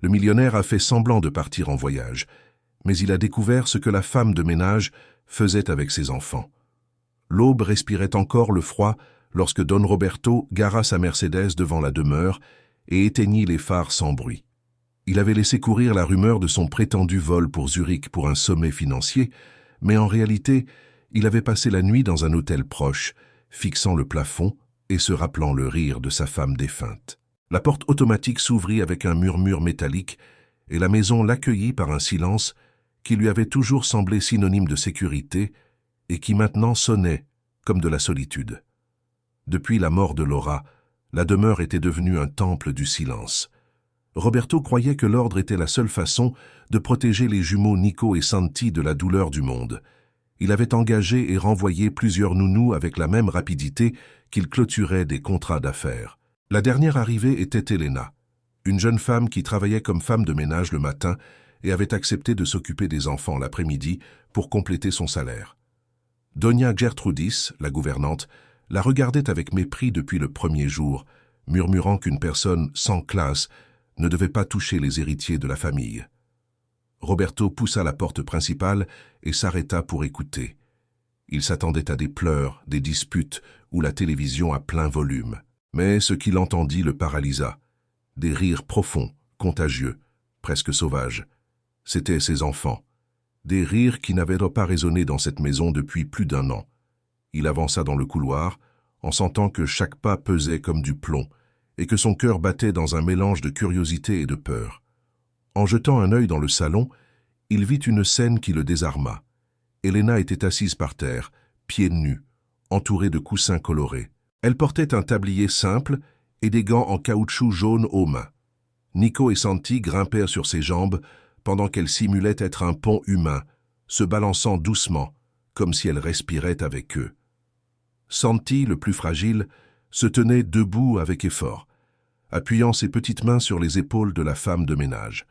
Le millionnaire a fait semblant de partir en voyage, mais il a découvert ce que la femme de ménage faisait avec ses enfants. L'aube respirait encore le froid lorsque Don Roberto gara sa Mercedes devant la demeure et éteignit les phares sans bruit. Il avait laissé courir la rumeur de son prétendu vol pour Zurich pour un sommet financier, mais en réalité, il avait passé la nuit dans un hôtel proche, fixant le plafond et se rappelant le rire de sa femme défunte. La porte automatique s'ouvrit avec un murmure métallique et la maison l'accueillit par un silence qui lui avait toujours semblé synonyme de sécurité et qui maintenant sonnait comme de la solitude. Depuis la mort de Laura, la demeure était devenue un temple du silence. Roberto croyait que l'ordre était la seule façon de protéger les jumeaux Nico et Santi de la douleur du monde. Il avait engagé et renvoyé plusieurs nounous avec la même rapidité qu'il clôturait des contrats d'affaires. La dernière arrivée était Elena, une jeune femme qui travaillait comme femme de ménage le matin et avait accepté de s'occuper des enfants l'après-midi pour compléter son salaire. Doña Gertrudis, la gouvernante, la regardait avec mépris depuis le premier jour, murmurant qu'une personne sans classe ne devait pas toucher les héritiers de la famille. Roberto poussa la porte principale et s'arrêta pour écouter. Il s'attendait à des pleurs, des disputes ou la télévision à plein volume. Mais ce qu'il entendit le paralysa. Des rires profonds, contagieux, presque sauvages. C'étaient ses enfants. Des rires qui n'avaient pas résonné dans cette maison depuis plus d'1 an. Il avança dans le couloir, en sentant que chaque pas pesait comme du plomb, et que son cœur battait dans un mélange de curiosité et de peur. En jetant un œil dans le salon, il vit une scène qui le désarma. Elena était assise par terre, pieds nus, entourée de coussins colorés. Elle portait un tablier simple et des gants en caoutchouc jaune aux mains. Nico et Santi grimpèrent sur ses jambes pendant qu'elle simulait être un pont humain, se balançant doucement, comme si elle respirait avec eux. Santi, le plus fragile, se tenait debout avec effort, appuyant ses petites mains sur les épaules de la femme de ménage.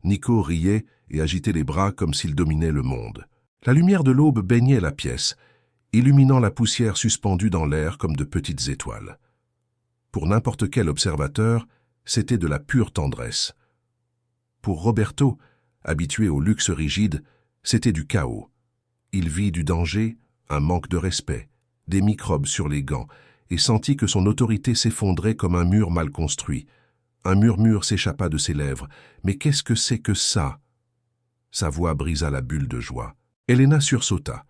Nico riait et agitait les bras comme s'il dominait le monde. La lumière de l'aube baignait la pièce, illuminant la poussière suspendue dans l'air comme de petites étoiles. Pour n'importe quel observateur, c'était de la pure tendresse. Pour Roberto, habitué au luxe rigide, c'était du chaos. Il vit du danger, un manque de respect, des microbes sur les gants, et sentit que son autorité s'effondrait comme un mur mal construit. Un murmure s'échappa de ses lèvres. « Mais qu'est-ce que c'est que ça ?» Sa voix brisa la bulle de joie. Elena sursauta.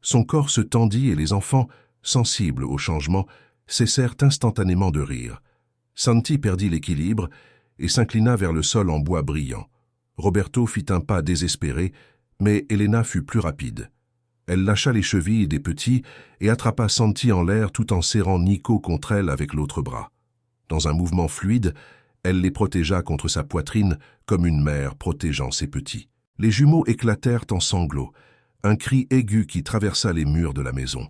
Son corps se tendit et les enfants, sensibles au changement, cessèrent instantanément de rire. Santi perdit l'équilibre et s'inclina vers le sol en bois brillant. Roberto fit un pas désespéré, mais Elena fut plus rapide. Elle lâcha les chevilles des petits et attrapa Santi en l'air tout en serrant Nico contre elle avec l'autre bras. Dans un mouvement fluide, elle les protégea contre sa poitrine comme une mère protégeant ses petits. Les jumeaux éclatèrent en sanglots, un cri aigu qui traversa les murs de la maison.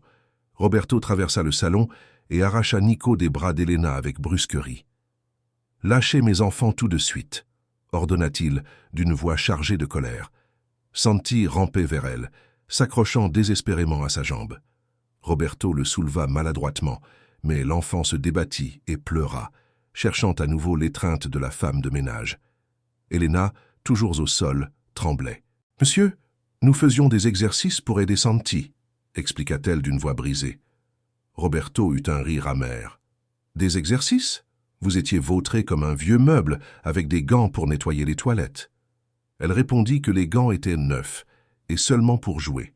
Roberto traversa le salon et arracha Nico des bras d'Elena avec brusquerie. « Lâchez mes enfants tout de suite », ordonna-t-il d'une voix chargée de colère. Santi rampait vers elle, s'accrochant désespérément à sa jambe. Roberto le souleva maladroitement, mais l'enfant se débattit et pleura, cherchant à nouveau l'étreinte de la femme de ménage. Elena, toujours au sol, tremblait. « Monsieur, nous faisions des exercices pour aider Santi », expliqua-t-elle d'une voix brisée. Roberto eut un rire amer. « Des exercices ? Vous étiez vautré comme un vieux meuble, avec des gants pour nettoyer les toilettes. » Elle répondit que les gants étaient neufs, et seulement pour jouer,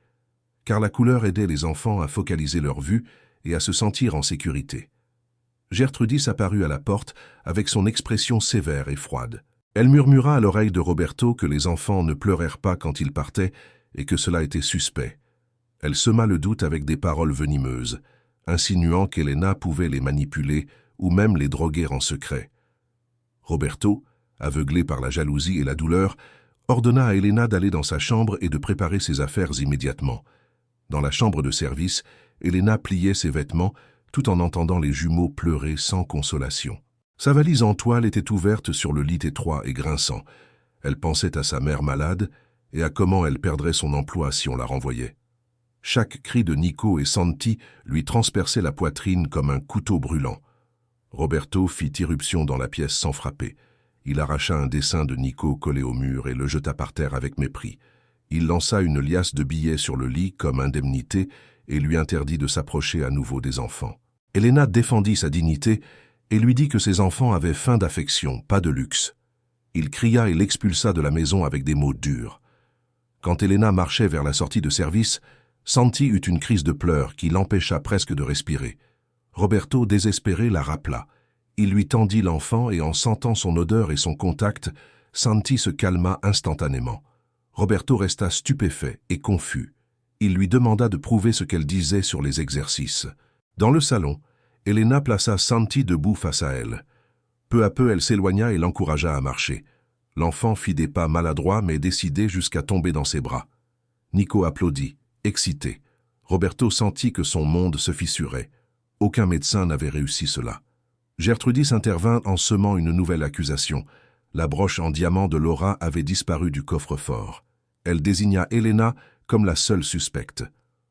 car la couleur aidait les enfants à focaliser leur vue et à se sentir en sécurité. Gertrudis apparut à la porte avec son expression sévère et froide. Elle murmura à l'oreille de Roberto que les enfants ne pleurèrent pas quand ils partaient et que cela était suspect. Elle sema le doute avec des paroles venimeuses, insinuant qu'Elena pouvait les manipuler ou même les droguer en secret. Roberto, aveuglé par la jalousie et la douleur, ordonna à Elena d'aller dans sa chambre et de préparer ses affaires immédiatement. Dans la chambre de service, Elena pliait ses vêtements tout en entendant les jumeaux pleurer sans consolation. Sa valise en toile était ouverte sur le lit étroit et grinçant. Elle pensait à sa mère malade et à comment elle perdrait son emploi si on la renvoyait. Chaque cri de Nico et Santi lui transperçait la poitrine comme un couteau brûlant. Roberto fit irruption dans la pièce sans frapper. Il arracha un dessin de Nico collé au mur et le jeta par terre avec mépris. Il lança une liasse de billets sur le lit comme indemnité et lui interdit de s'approcher à nouveau des enfants. Elena défendit sa dignité et lui dit que ses enfants avaient faim d'affection, pas de luxe. Il cria et l'expulsa de la maison avec des mots durs. Quand Elena marchait vers la sortie de service, Santi eut une crise de pleurs qui l'empêcha presque de respirer. Roberto, désespéré, la rappela. Il lui tendit l'enfant et en sentant son odeur et son contact, Santi se calma instantanément. Roberto resta stupéfait et confus. Il lui demanda de prouver ce qu'elle disait sur les exercices. Dans le salon, Elena plaça Santi debout face à elle. Peu à peu, elle s'éloigna et l'encouragea à marcher. L'enfant fit des pas maladroits mais décidés jusqu'à tomber dans ses bras. Nico applaudit, excité. Roberto sentit que son monde se fissurait. Aucun médecin n'avait réussi cela. Gertrudis intervint en semant une nouvelle accusation. La broche en diamant de Laura avait disparu du coffre-fort. Elle désigna Elena comme la seule suspecte.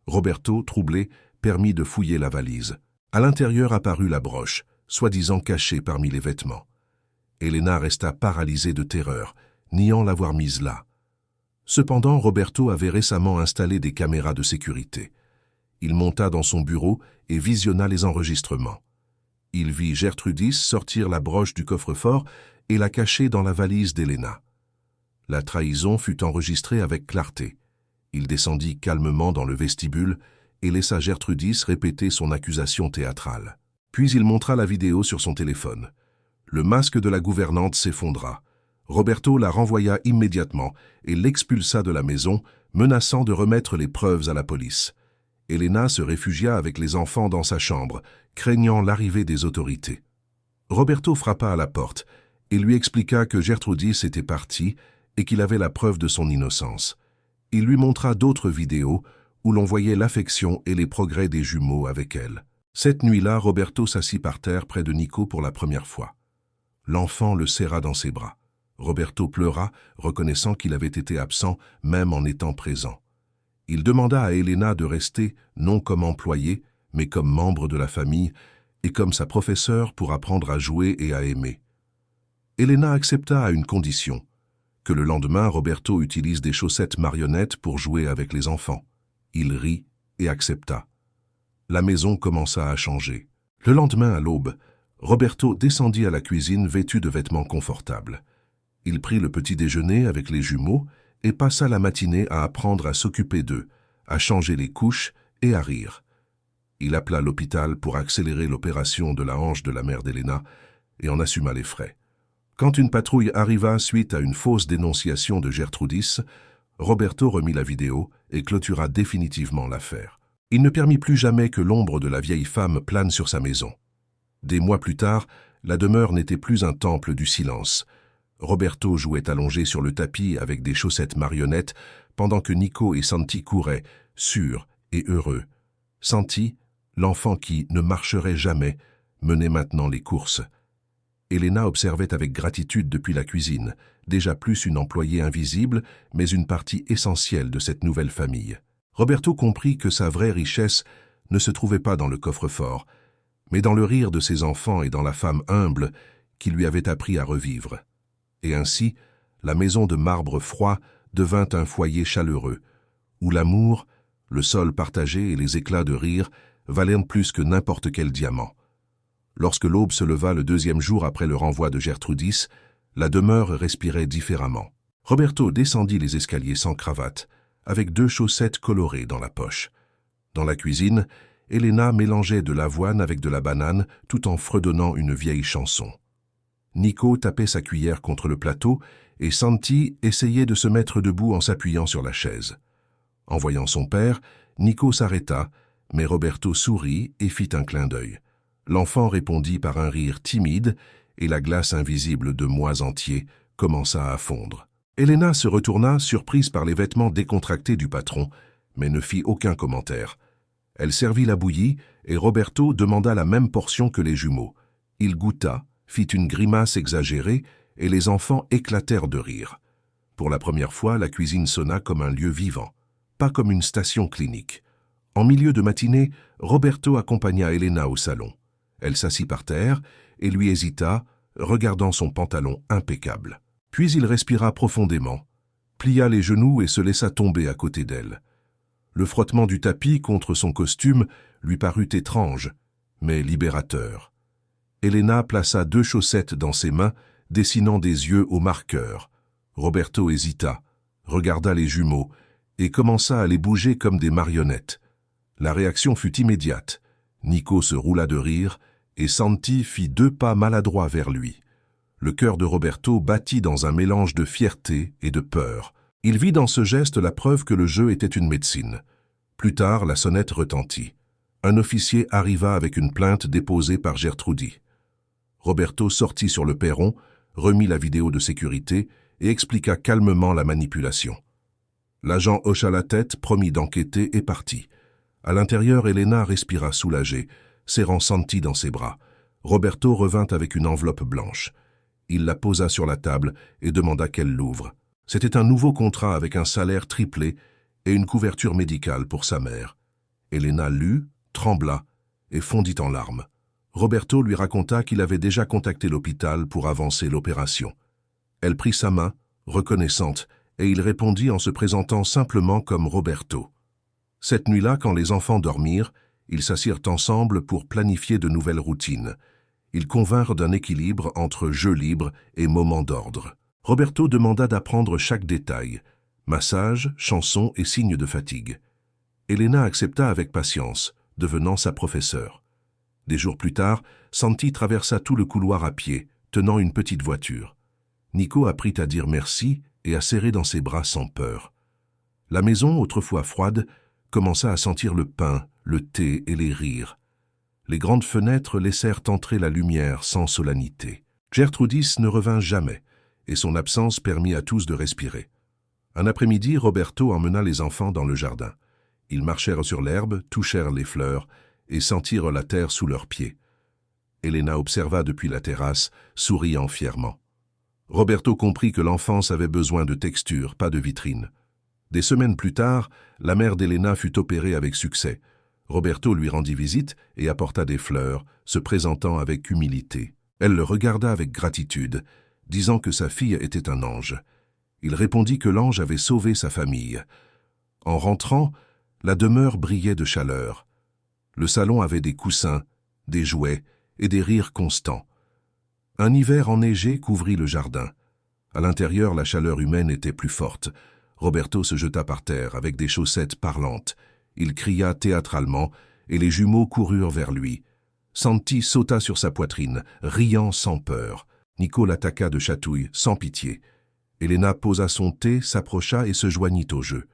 Roberto, troublé, permit de fouiller la valise. À l'intérieur apparut la broche, soi-disant cachée parmi les vêtements. Elena resta paralysée de terreur, niant l'avoir mise là. Cependant, Roberto avait récemment installé des caméras de sécurité. Il monta dans son bureau et visionna les enregistrements. Il vit Gertrudis sortir la broche du coffre-fort et la cacher dans la valise d'Elena. La trahison fut enregistrée avec clarté. Il descendit calmement dans le vestibule et laissa Gertrudis répéter son accusation théâtrale. Puis il montra la vidéo sur son téléphone. Le masque de la gouvernante s'effondra. Roberto la renvoya immédiatement et l'expulsa de la maison, menaçant de remettre les preuves à la police. Elena se réfugia avec les enfants dans sa chambre, craignant l'arrivée des autorités. Roberto frappa à la porte et lui expliqua que Gertrudis était partie et qu'il avait la preuve de son innocence. Il lui montra d'autres vidéos où l'on voyait l'affection et les progrès des jumeaux avec elle. Cette nuit-là, Roberto s'assit par terre près de Nico pour la première fois. L'enfant le serra dans ses bras. Roberto pleura, reconnaissant qu'il avait été absent, même en étant présent. Il demanda à Elena de rester, non comme employée, mais comme membre de la famille, et comme sa professeure pour apprendre à jouer et à aimer. Elena accepta à une condition, que le lendemain, Roberto utilise des chaussettes marionnettes pour jouer avec les enfants. Il rit et accepta. La maison commença à changer. Le lendemain, à l'aube, Roberto descendit à la cuisine vêtu de vêtements confortables. Il prit le petit déjeuner avec les jumeaux et passa la matinée à apprendre à s'occuper d'eux, à changer les couches et à rire. Il appela l'hôpital pour accélérer l'opération de la hanche de la mère d'Elena et en assuma les frais. Quand une patrouille arriva suite à une fausse dénonciation de Gertrudis, Roberto remit la vidéo et clôtura définitivement l'affaire. Il ne permit plus jamais que l'ombre de la vieille femme plane sur sa maison. Des mois plus tard, la demeure n'était plus un temple du silence. Roberto jouait allongé sur le tapis avec des chaussettes marionnettes pendant que Nico et Santi couraient, sûrs et heureux. Santi, l'enfant qui ne marcherait jamais, menait maintenant les courses. Elena observait avec gratitude depuis la cuisine, déjà plus une employée invisible, mais une partie essentielle de cette nouvelle famille. Roberto comprit que sa vraie richesse ne se trouvait pas dans le coffre-fort, mais dans le rire de ses enfants et dans la femme humble qui lui avait appris à revivre. Et ainsi, la maison de marbre froid devint un foyer chaleureux, où l'amour, le sol partagé et les éclats de rire valèrent plus que n'importe quel diamant. Lorsque l'aube se leva le deuxième jour après le renvoi de Gertrudis, la demeure respirait différemment. Roberto descendit les escaliers sans cravate, avec 2 chaussettes colorées dans la poche. Dans la cuisine, Elena mélangeait de l'avoine avec de la banane tout en fredonnant une vieille chanson. Nico tapait sa cuillère contre le plateau et Santi essayait de se mettre debout en s'appuyant sur la chaise. En voyant son père, Nico s'arrêta, mais Roberto sourit et fit un clin d'œil. L'enfant répondit par un rire timide et la glace invisible de mois entiers commença à fondre. Elena se retourna, surprise par les vêtements décontractés du patron, mais ne fit aucun commentaire. Elle servit la bouillie et Roberto demanda la même portion que les jumeaux. Il goûta, fit une grimace exagérée et les enfants éclatèrent de rire. Pour la première fois, la cuisine sonna comme un lieu vivant, pas comme une station clinique. En milieu de matinée, Roberto accompagna Elena au salon. Elle s'assit par terre et lui hésita, regardant son pantalon impeccable. Puis il respira profondément, plia les genoux et se laissa tomber à côté d'elle. Le frottement du tapis contre son costume lui parut étrange, mais libérateur. Elena plaça 2 chaussettes dans ses mains, dessinant des yeux au marqueur. Roberto hésita, regarda les jumeaux et commença à les bouger comme des marionnettes. La réaction fut immédiate. Nico se roula de rire et Santi fit 2 pas maladroits vers lui. Le cœur de Roberto battit dans un mélange de fierté et de peur. Il vit dans ce geste la preuve que le jeu était une médecine. Plus tard, la sonnette retentit. Un officier arriva avec une plainte déposée par Gertrudis. Roberto sortit sur le perron, remit la vidéo de sécurité et expliqua calmement la manipulation. L'agent hocha la tête, promit d'enquêter et partit. À l'intérieur, Elena respira soulagée, serrant Santi dans ses bras. Roberto revint avec une enveloppe blanche. Il la posa sur la table et demanda qu'elle l'ouvre. C'était un nouveau contrat avec un salaire triplé et une couverture médicale pour sa mère. Elena lut, trembla et fondit en larmes. Roberto lui raconta qu'il avait déjà contacté l'hôpital pour avancer l'opération. Elle prit sa main, reconnaissante, et il répondit en se présentant simplement comme Roberto. Cette nuit-là, quand les enfants dormirent, ils s'assirent ensemble pour planifier de nouvelles routines. Ils convinrent d'un équilibre entre jeu libre et moment d'ordre. Roberto demanda d'apprendre chaque détail, massage, chansons et signes de fatigue. Elena accepta avec patience, devenant sa professeure. Des jours plus tard, Santi traversa tout le couloir à pied, tenant une petite voiture. Nico apprit à dire merci et à serrer dans ses bras sans peur. La maison, autrefois froide, commença à sentir le pain, le thé et les rires. Les grandes fenêtres laissèrent entrer la lumière sans solennité. Gertrudis ne revint jamais, et son absence permit à tous de respirer. Un après-midi, Roberto emmena les enfants dans le jardin. Ils marchèrent sur l'herbe, touchèrent les fleurs et sentirent la terre sous leurs pieds. Elena observa depuis la terrasse, souriant fièrement. Roberto comprit que l'enfance avait besoin de texture, pas de vitrine. Des semaines plus tard, la mère d'Elena fut opérée avec succès. Roberto lui rendit visite et apporta des fleurs, se présentant avec humilité. Elle le regarda avec gratitude, disant que sa fille était un ange. Il répondit que l'ange avait sauvé sa famille. En rentrant, la demeure brillait de chaleur. Le salon avait des coussins, des jouets et des rires constants. Un hiver enneigé couvrit le jardin. À l'intérieur, la chaleur humaine était plus forte. Roberto se jeta par terre avec des chaussettes parlantes. Il cria théâtralement et les jumeaux coururent vers lui. Santi sauta sur sa poitrine, riant sans peur. Nico l'attaqua de chatouilles, sans pitié. Elena posa son thé, s'approcha et se joignit au jeu.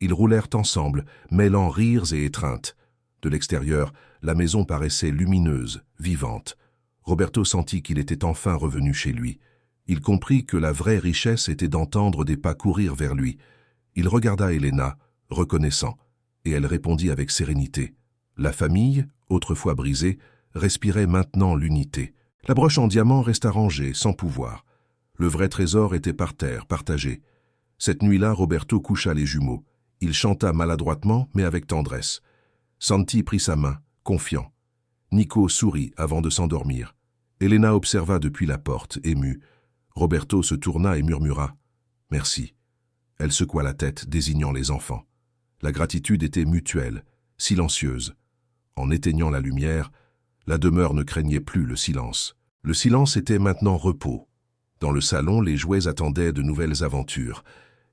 Ils roulèrent ensemble, mêlant rires et étreintes. De l'extérieur, la maison paraissait lumineuse, vivante. Roberto sentit qu'il était enfin revenu chez lui. Il comprit que la vraie richesse était d'entendre des pas courir vers lui. Il regarda Elena, reconnaissant, et elle répondit avec sérénité. La famille, autrefois brisée, respirait maintenant l'unité. La broche en diamant resta rangée, sans pouvoir. Le vrai trésor était par terre, partagé. Cette nuit-là, Roberto coucha les jumeaux. Il chanta maladroitement, mais avec tendresse. Santi prit sa main, confiant. Nico sourit avant de s'endormir. Elena observa depuis la porte, émue. Roberto se tourna et murmura « Merci ». Elle secoua la tête, désignant les enfants. La gratitude était mutuelle, silencieuse. En éteignant la lumière, la demeure ne craignait plus le silence. Le silence était maintenant repos. Dans le salon, les jouets attendaient de nouvelles aventures.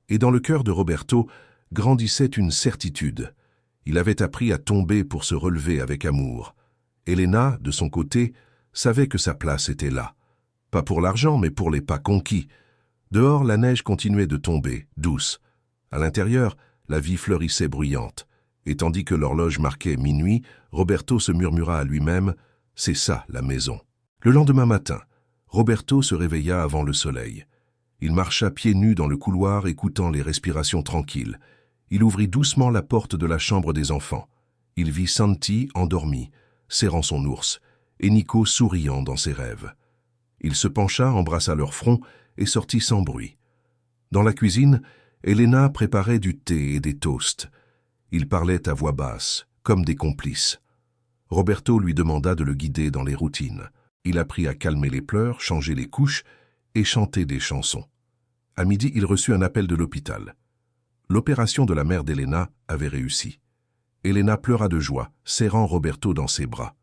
Et dans le cœur de Roberto grandissait une certitude. Il avait appris à tomber pour se relever avec amour. Elena, de son côté, savait que sa place était là. Pas pour l'argent, mais pour les pas conquis. Dehors, la neige continuait de tomber, douce. À l'intérieur, la vie fleurissait bruyante. Et tandis que l'horloge marquait minuit, Roberto se murmura à lui-même « C'est ça, la maison ». Le lendemain matin, Roberto se réveilla avant le soleil. Il marcha pieds nus dans le couloir, écoutant les respirations tranquilles. Il ouvrit doucement la porte de la chambre des enfants. Il vit Santi endormi, serrant son ours, et Nico souriant dans ses rêves. Il se pencha, embrassa leur front et sortit sans bruit. Dans la cuisine, Elena préparait du thé et des toasts. Ils parlaient à voix basse, comme des complices. Roberto lui demanda de le guider dans les routines. Il apprit à calmer les pleurs, changer les couches et chanter des chansons. À midi, il reçut un appel de l'hôpital. L'opération de la mère d'Elena avait réussi. Elena pleura de joie, serrant Roberto dans ses bras.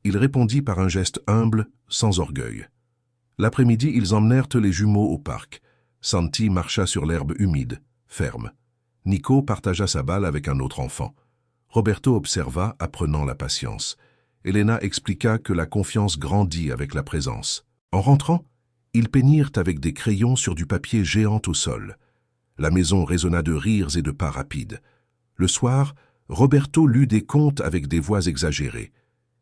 Il répondit par un geste humble, sans orgueil. L'après-midi, ils emmenèrent les jumeaux au parc. Santi marcha sur l'herbe humide, ferme. Nico partagea sa balle avec un autre enfant. Roberto observa, apprenant la patience. Elena expliqua que la confiance grandit avec la présence. En rentrant, ils peignirent avec des crayons sur du papier géant au sol. La maison résonna de rires et de pas rapides. Le soir, Roberto lut des contes avec des voix exagérées.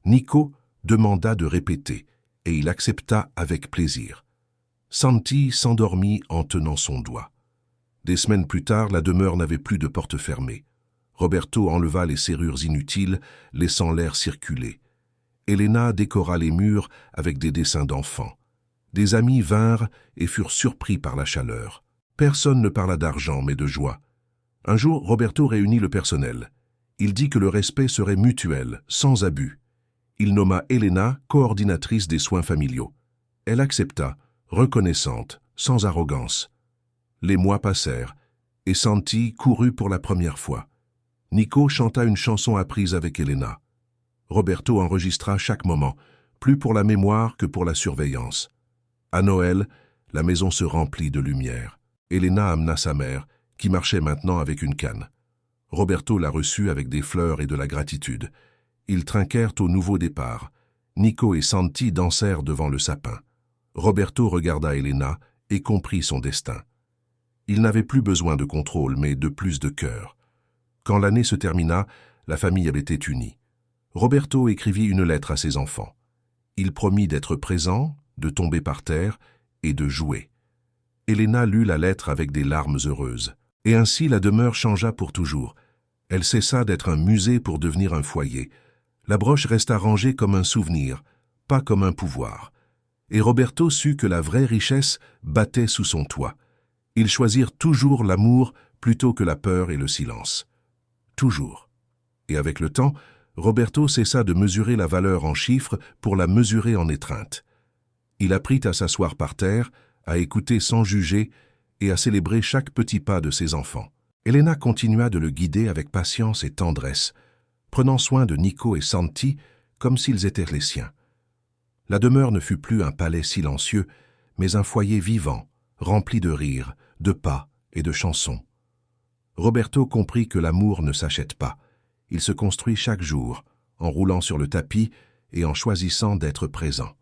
Nico demanda de répéter, et il accepta avec plaisir. Santi s'endormit en tenant son doigt. Des semaines plus tard, la demeure n'avait plus de porte fermée. Roberto enleva les serrures inutiles, laissant l'air circuler. Elena décora les murs avec des dessins d'enfants. Des amis vinrent et furent surpris par la chaleur. Personne ne parla d'argent, mais de joie. Un jour, Roberto réunit le personnel. Il dit que le respect serait mutuel, sans abus. Il nomma Elena coordinatrice des soins familiaux. Elle accepta, reconnaissante, sans arrogance. Les mois passèrent, et Santi courut pour la première fois. Nico chanta une chanson apprise avec Elena. Roberto enregistra chaque moment, plus pour la mémoire que pour la surveillance. À Noël, la maison se remplit de lumière. Elena amena sa mère, qui marchait maintenant avec une canne. Roberto la reçut avec des fleurs et de la gratitude. Ils trinquèrent au nouveau départ. Nico et Santi dansèrent devant le sapin. Roberto regarda Elena et comprit son destin. Il n'avait plus besoin de contrôle, mais de plus de cœur. Quand l'année se termina, la famille avait été unie. Roberto écrivit une lettre à ses enfants. Il promit d'être présent, de tomber par terre et de jouer. Elena lut la lettre avec des larmes heureuses. Et ainsi la demeure changea pour toujours. Elle cessa d'être un musée pour devenir un foyer. La broche resta rangée comme un souvenir, pas comme un pouvoir. Et Roberto sut que la vraie richesse battait sous son toit. Ils choisirent toujours l'amour plutôt que la peur et le silence. Toujours. Et avec le temps, Roberto cessa de mesurer la valeur en chiffres pour la mesurer en étreinte. Il apprit à s'asseoir par terre, à écouter sans juger et à célébrer chaque petit pas de ses enfants. Elena continua de le guider avec patience et tendresse, prenant soin de Nico et Santi comme s'ils étaient les siens. La demeure ne fut plus un palais silencieux, mais un foyer vivant, rempli de rires, de pas et de chansons. Roberto comprit que l'amour ne s'achète pas. Il se construit chaque jour, en roulant sur le tapis et en choisissant d'être présent.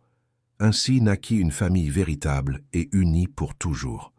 Ainsi naquit une famille véritable et unie pour toujours.